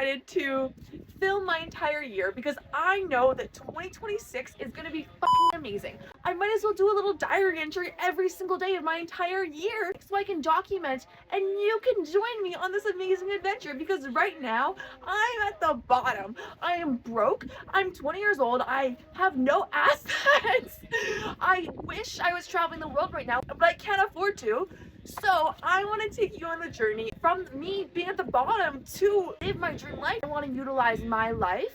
decided to film my entire year because I know that 2026 is going to be fucking amazing. I might as well do a little diary entry every single day of my entire year so I can document and you can join me on this amazing adventure because right now I'm at the bottom. I am broke. I'm 20 years old. I have no assets. I wish I was traveling the world right now, but I can't afford to. So I want to take you on the journey from me being at the bottom to live my dream life. I want to utilize my life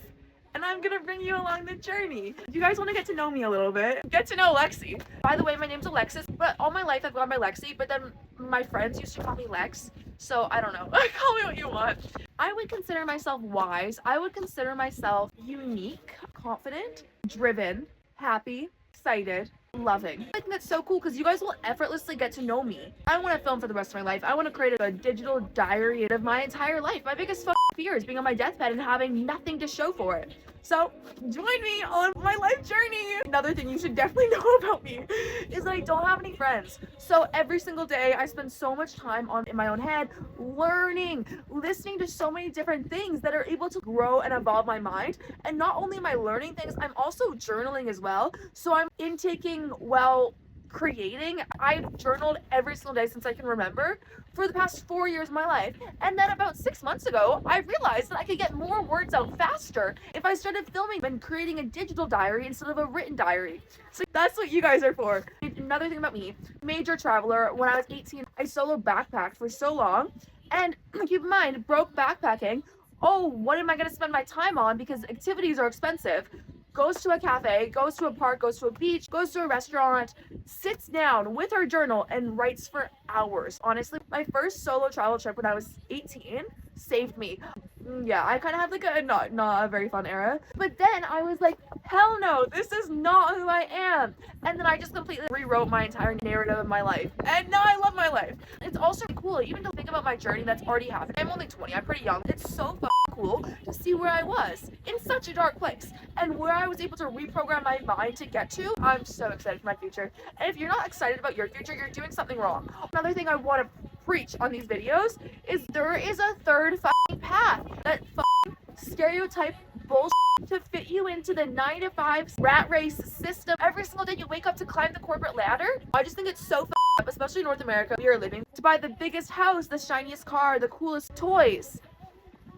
and I'm gonna bring you along the journey. You guys want to get to know me a little bit, get to know Lexi. By the way, my name's Alexis, but all my life I've gone by Lexi, but then my friends used to call me Lex, so I don't know. Call me what you want. I would consider myself wise. I would consider myself unique, confident, driven, happy, excited, loving. I think that's so cool because you guys will effortlessly get to know me. I want to film for the rest of my life. I want to create a digital diary of my entire life. My biggest fear is being on my deathbed and having nothing to show for it. So join me on my life journey. Another thing you should definitely know about me is that I don't have any friends. So every single day I spend so much time in my own head, learning, listening to so many different things that are able to grow and evolve my mind. And not only am I learning things, I'm also journaling as well. So I'm intaking while creating. I've journaled every single day since I can remember for the past 4 years of my life. And then about 6 months ago, I realized that I could get more words out faster if I started filming and creating a digital diary instead of a written diary. So that's what you guys are for. Another thing about me, major traveler. When I was 18, I solo backpacked for so long. And keep in mind, broke backpacking. Oh, what am I going to spend my time on? Because activities are expensive. Goes to a cafe, goes to a park, goes to a beach, goes to a restaurant, sits down with her journal and writes for hours. Honestly, my first solo travel trip when I was 18 saved me. Yeah, I kind of had like a not a very fun era. But then I was like, hell no, this is not who I am. And then I just completely rewrote my entire narrative of my life. And now I love my life. It's also cool even to think about my journey that's already happened. I'm only 20, I'm pretty young. It's so cool to see where I was in such a dark place and where I was able to reprogram my mind to get to. I'm so excited for my future. And if you're not excited about your future, you're doing something wrong. Another thing I want to preach on these videos is there is a third fucking path. That fucking stereotype bullshit to fit you into the 9-to-5 rat race system. Every single day you wake up to climb the corporate ladder. I just think it's so up, especially in North America. We are living to buy the biggest house, the shiniest car, the coolest toys.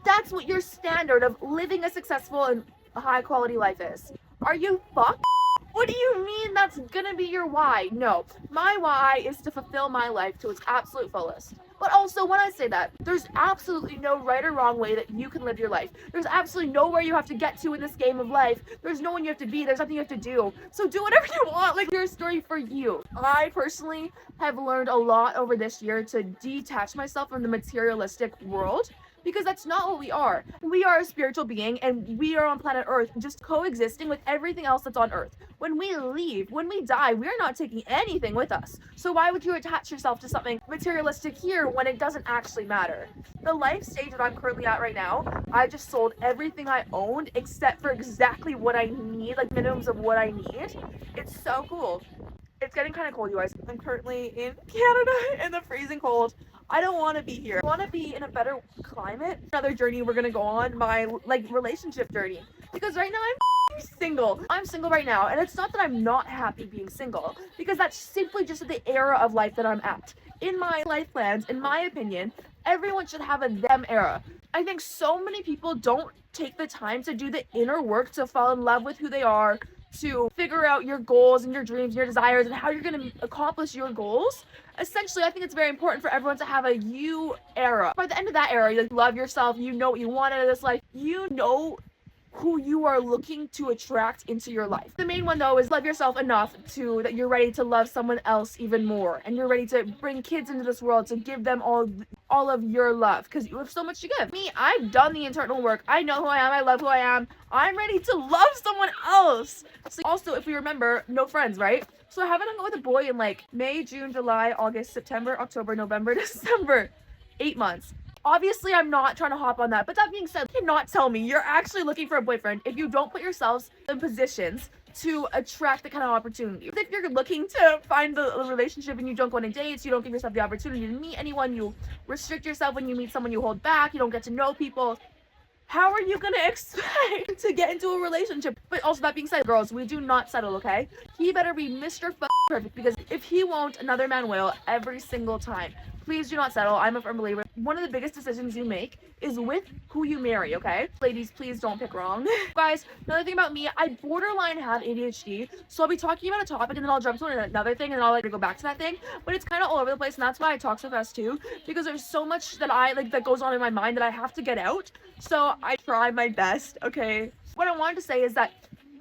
That's what your standard of living a successful and high quality life is. Are you fucked? What do you mean that's gonna be your why? No, my why is to fulfill my life to its absolute fullest. But also, when I say that, there's absolutely no right or wrong way that you can live your life. There's absolutely nowhere you have to get to in this game of life. There's no one you have to be. There's nothing you have to do. So do whatever you want. Like, your story for you. I personally have learned a lot over this year to detach myself from the materialistic world. Because that's not what we are. We are a spiritual being and we are on planet Earth just coexisting with everything else that's on Earth. When we leave, when we die, we're not taking anything with us. So why would you attach yourself to something materialistic here when it doesn't actually matter? The life stage that I'm currently at right now, I just sold everything I owned except for exactly what I need, like minimums of what I need. It's so cool. It's getting kind of cold, you guys. I'm currently in Canada in the freezing cold. I don't want to be here. I want to be in a better climate. Another journey we're gonna go on, my relationship journey. Because right now I'm single. I'm single right now, and it's not that I'm not happy being single, because that's simply just the era of life that I'm at. In my life plans, in my opinion, everyone should have a them era. I think so many people don't take the time to do the inner work to fall in love with who they are, to figure out your goals and your dreams, your desires, and how you're going to accomplish your goals. Essentially, I think it's very important for everyone to have a you era. By the end of that era, you love yourself, you know what you want out of this life, you know who you are looking to attract into your life. The main one though is love yourself enough that you're ready to love someone else even more, and you're ready to bring kids into this world to give them all of your love, because you have so much to give. Me, I've done the internal work. I know who I am. I love who I am. I'm ready to love someone else. So also, if we remember, no friends, right? So I haven't hung out with a boy in like May, June, July, August, September, October, November, December. 8 months. Obviously, I'm not trying to hop on that. But that being said, you cannot tell me you're actually looking for a boyfriend if you don't put yourselves in positions to attract the kind of opportunity. If you're looking to find the relationship and you don't go on dates, you don't give yourself the opportunity to meet anyone, you restrict yourself when you meet someone, you hold back, you don't get to know people, How are you gonna expect to get into a relationship? But also, that being said, girls, we do not settle, okay? He better be Mr. Perfect, because if he won't, another man will every single time. Please do not settle. I'm a firm believer. One of the biggest decisions you make is with who you marry, okay? Ladies, please don't pick wrong. Guys, another thing about me, I borderline have ADHD, so I'll be talking about a topic and then I'll jump to another thing and then I'll like go back to that thing. But it's kind of all over the place, and that's why I talk so fast too, because there's so much that I like that goes on in my mind that I have to get out. So I try my best, okay? What I wanted to say is that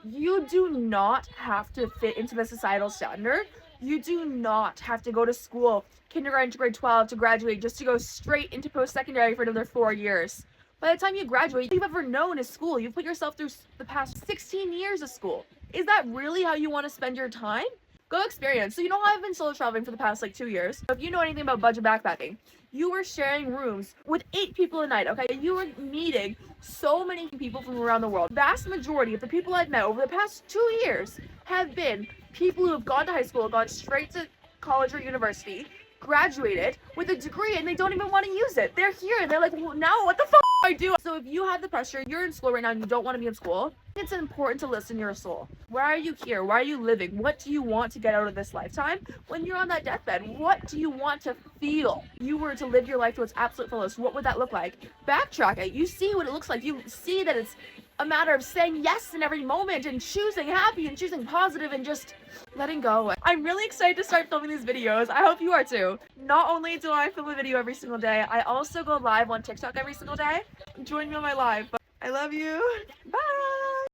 you do not have to fit into the societal standard. You do not have to go to school, kindergarten to grade 12, to graduate just to go straight into post-secondary for another 4 years. By the time you graduate, all you've ever known is school. You've put yourself through the past 16 years of school. Is that really how you want to spend your time? Go experience. So you know how I've been solo traveling for the past like 2 years? If you know anything about budget backpacking, you were sharing rooms with 8 people a night, okay? You were meeting so many people from around the world. Vast majority of the people I've met over the past 2 years have been people who have gone to high school, gone straight to college or university, graduated with a degree, and they don't even want to use it. They're here and they're like, well, now what the fuck do I do? So if you have the pressure, you're in school right now and you don't want to be in school, it's important to listen to your soul. Why are you here? Why are you living? What do you want to get out of this lifetime? When you're on that deathbed, what do you want to feel? You were to live your life to its absolute fullest, what would that look like? Backtrack it. You see what it looks like. You see that it's a matter of saying yes in every moment and choosing happy and choosing positive and just letting go. I'm really excited to start filming these videos. I hope you are too. Not only do I film a video every single day, I also go live on TikTok every single day. Join me on my live. I love you. Bye.